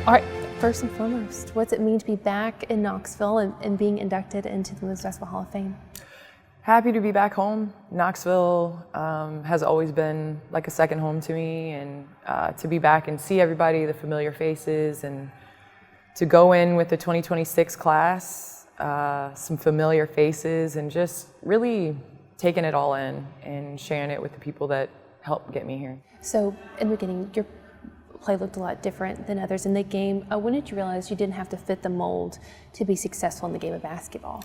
All right, first and foremost, what's it mean to be back in Knoxville and being inducted into the Women's Basketball Hall of Fame? Happy to be back home. Knoxville has always been like a second home to me, and to be back and see everybody, the familiar faces, and to go in with the 2026 class, some familiar faces, and just really taking it all in and sharing it with the people that helped get me here. So in the beginning, your play looked a lot different than others in the game. When did you realize you didn't have to fit the mold to be successful in the game of basketball?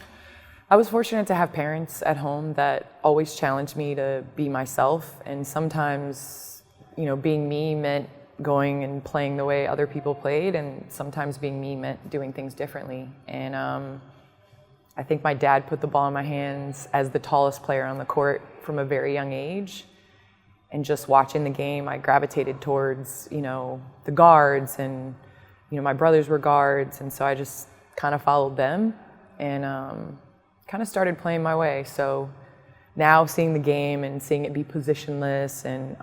I was fortunate to have parents at home that always challenged me to be myself, and sometimes, being me meant going and playing the way other people played, and sometimes being me meant doing things differently. And I think my dad put the ball in my hands as the tallest player on the court from a very young age. And just watching the game, I gravitated towards, the guards, and, my brothers were guards, and so I just kind of followed them and kind of started playing my way. So now seeing the game and seeing it be positionless and,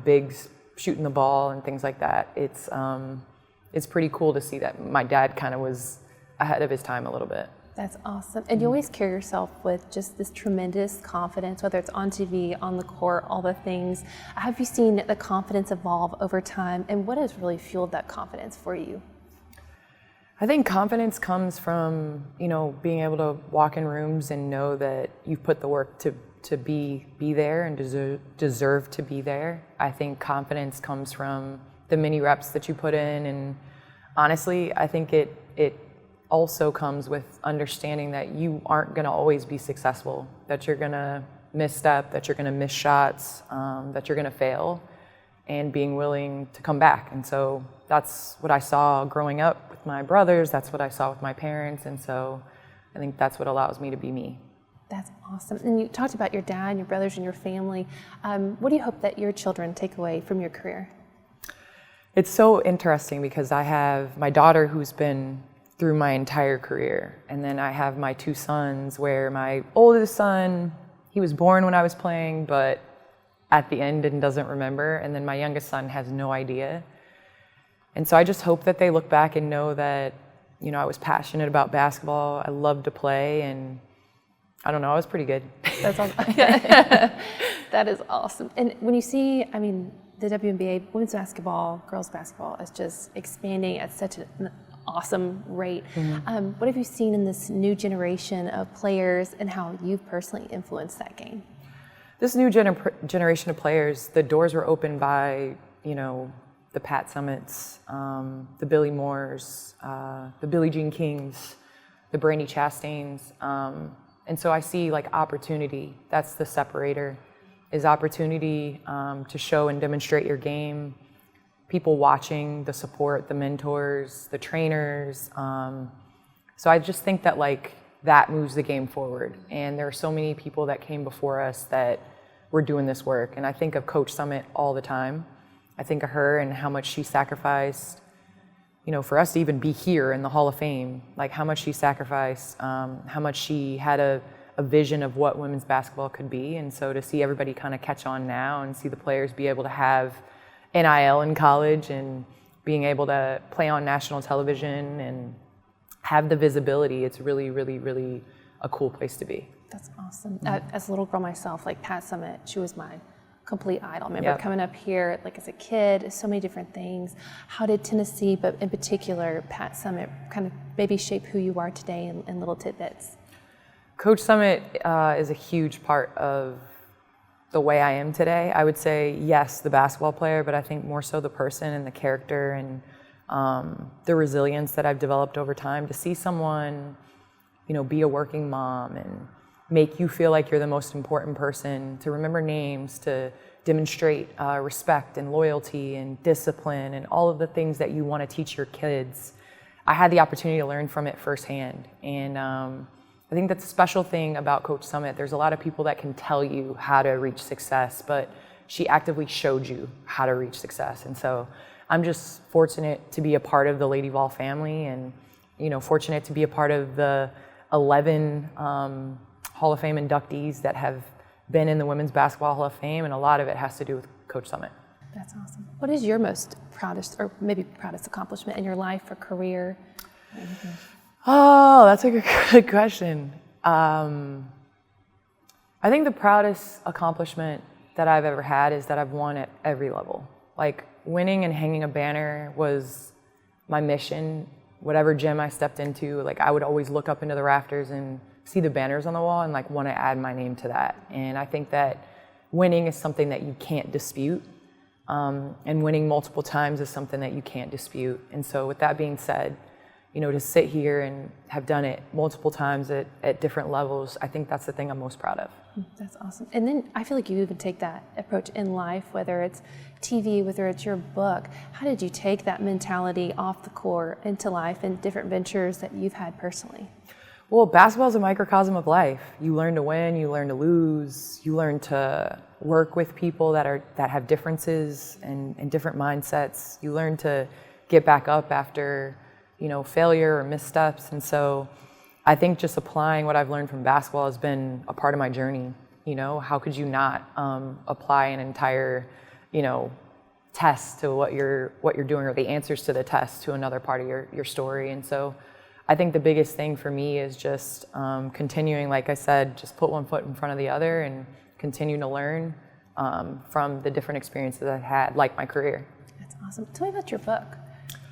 bigs shooting the ball and things like that, it's pretty cool to see that my dad kind of was ahead of his time a little bit. That's awesome. And you always carry yourself with just this tremendous confidence, whether it's on TV, on the court, all the things. Have you seen the confidence evolve over time, and what has really fueled that confidence for you? I think confidence comes from, being able to walk in rooms and know that you've put the work to be there and deserve to be there. I think confidence comes from the many reps that you put in, and honestly, I think it also comes with understanding that you aren't going to always be successful, that you're going to misstep, that you're going to miss shots, that you're going to fail, and being willing to come back. And so that's what I saw growing up with my brothers, that's what I saw with my parents, and so I think that's what allows me to be me. That's awesome. And you talked about your dad, your brothers, and your family. What do you hope that your children take away from your career? It's so interesting because I have my daughter who's been through my entire career. And then I have my two sons, where my oldest son, he was born when I was playing, but at the end and doesn't remember. And then my youngest son has no idea. And so I just hope that they look back and know that, I was passionate about basketball. I loved to play, and I don't know, I was pretty good. That's awesome. That is awesome. And when you see, the WNBA, women's basketball, girls basketball is just expanding at such an awesome rate. Mm-hmm. What have you seen in this new generation of players and how you've personally influenced that game? This new generation of players, the doors were opened by, the Pat Summits, the Billy Moores, the Billie Jean Kings, the Brandi Chastains. And so I see opportunity. That's the separator, is opportunity to show and demonstrate your game. People watching, the support, the mentors, the trainers. So I just think that that moves the game forward. And there are so many people that came before us that were doing this work. And I think of Coach Summit all the time. I think of her and how much she sacrificed, for us to even be here in the Hall of Fame, how much she sacrificed, how much she had a vision of what women's basketball could be. And so to see everybody kind of catch on now and see the players be able to have NIL in college and being able to play on national television and have the visibility, it's really, really, really a cool place to be. That's awesome. As a little girl myself, Pat Summit, she was my complete idol. I remember coming up here as a kid, so many different things. How did Tennessee, but in particular Pat Summit, kind of maybe shape who you are today in little tidbits? Coach Summit is a huge part of the way I am today. I would say, yes, the basketball player, but I think more so the person and the character and the resilience that I've developed over time. To see someone, be a working mom and make you feel like you're the most important person, to remember names, to demonstrate respect and loyalty and discipline and all of the things that you want to teach your kids. I had the opportunity to learn from it firsthand. And I think that's a special thing about Coach Summit. There's a lot of people that can tell you how to reach success, but she actively showed you how to reach success. And so I'm just fortunate to be a part of the Lady Vol family, and fortunate to be a part of the 11 Hall of Fame inductees that have been in the Women's Basketball Hall of Fame, and a lot of it has to do with Coach Summit. That's awesome. What is your most proudest, or maybe proudest accomplishment in your life or career? Oh, that's a good question. I think the proudest accomplishment that I've ever had is that I've won at every level. Like, winning and hanging a banner was my mission. Whatever gym I stepped into, like, I would always look up into the rafters and see the banners on the wall and like want to add my name to that. And I think that winning is something that you can't dispute. And winning multiple times is something that you can't dispute. And so with that being said, you know, to sit here and have done it multiple times at different levels, I think that's the thing I'm most proud of. That's awesome. And then I feel like you even take that approach in life, whether it's TV, whether it's your book. How did you take that mentality off the court into life and different ventures that you've had personally? Well, basketball is a microcosm of life. You learn to win, you learn to lose, you learn to work with people that have differences and different mindsets. You learn to get back up after, you know, failure or missteps. And so I think just applying what I've learned from basketball has been a part of my journey. You know, how could you not apply an entire, you know, test to what you're doing, or the answers to the test to another part of your story? And so I think the biggest thing for me is just continuing, like I said, just put one foot in front of the other and continue to learn from the different experiences I've had, like my career. That's awesome. Tell me about your book.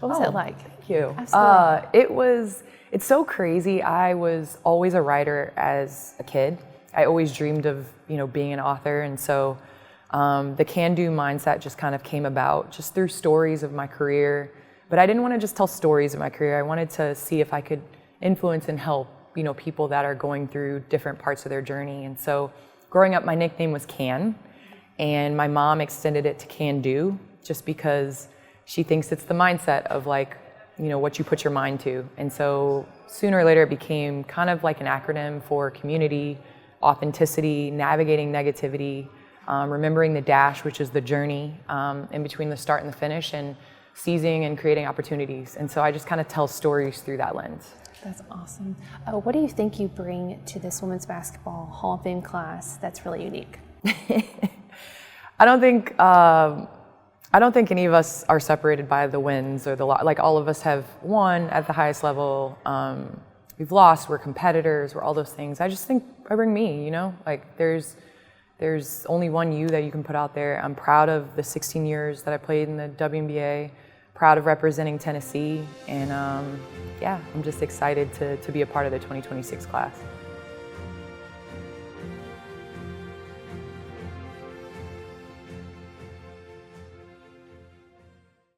What was it like? Thank you. Absolutely. It's so crazy. I was always a writer as a kid. I always dreamed of, you know, being an author. And so the can-do mindset just kind of came about just through stories of my career. But I didn't want to just tell stories of my career. I wanted to see if I could influence and help, you know, people that are going through different parts of their journey. And so growing up, my nickname was Can, and my mom extended it to Can Do, just because she thinks it's the mindset of, like, you know, what you put your mind to. And so sooner or later it became kind of like an acronym for community, authenticity, navigating negativity, remembering the dash, which is the journey in between the start and the finish, and seizing and creating opportunities. And so I just kind of tell stories through that lens. That's awesome. What do you think you bring to this Women's Basketball Hall of Fame class that's really unique? I don't think any of us are separated by the wins or the like. All of us have won at the highest level. We've lost. We're competitors. We're all those things. I just think I bring me. You know, like there's only one you that you can put out there. I'm proud of the 16 years that I played in the WNBA. Proud of representing Tennessee, and yeah, I'm just excited to be a part of the 2026 class.